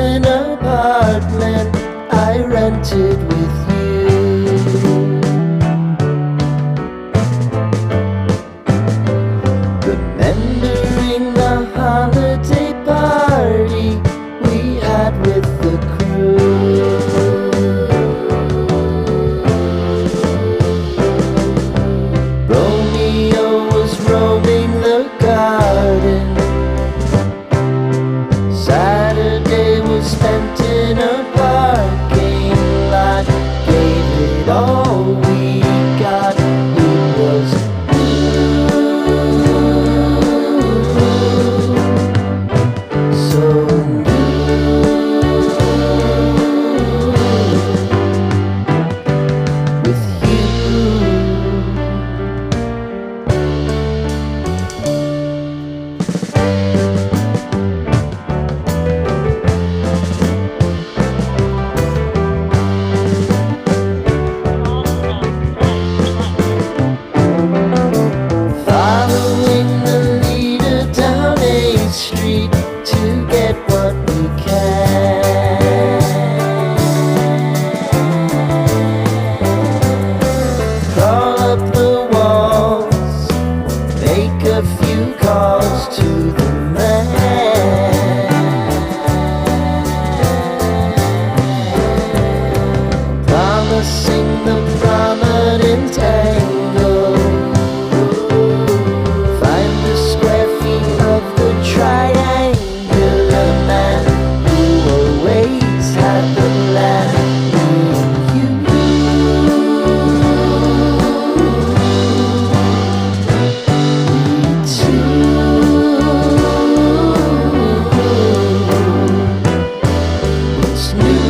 basement apartment I rented with you. Remembering the holiday party we had with the crew. Romeo was roaming the garden. Saturday was spent in a parking lot. Gave it all we got. It was so with you. Following the leader down 8th Street to get what we can. Crawl up the walls, make a few calls to the man. Promising the prominent angle. Find the square feet of the triangular man who always had the plan. What's new?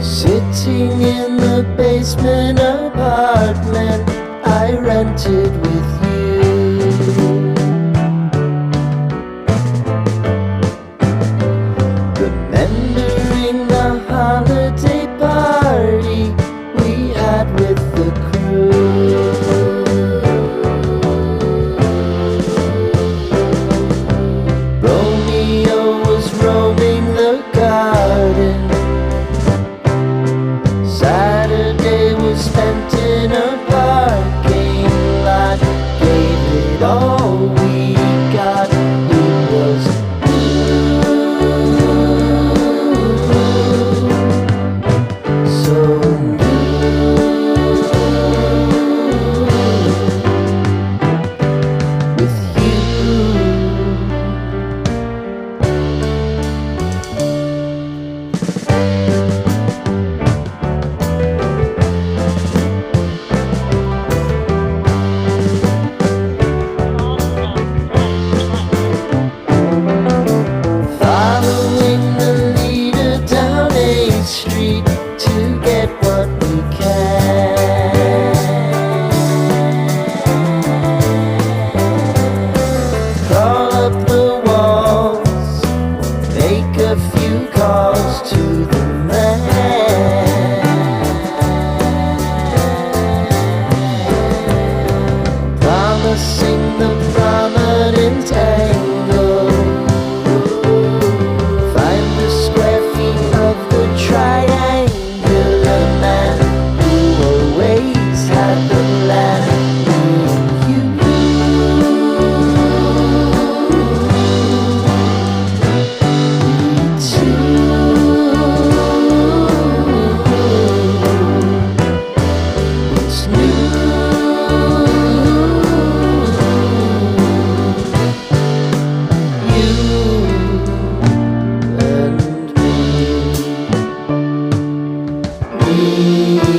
Sitting in the basement apartment I rented with you. Remembering the holiday party we had with the crew. Romeo was roaming the garden. Saturday was spent in a parking lot. Gave it all we got. It was so with you. see.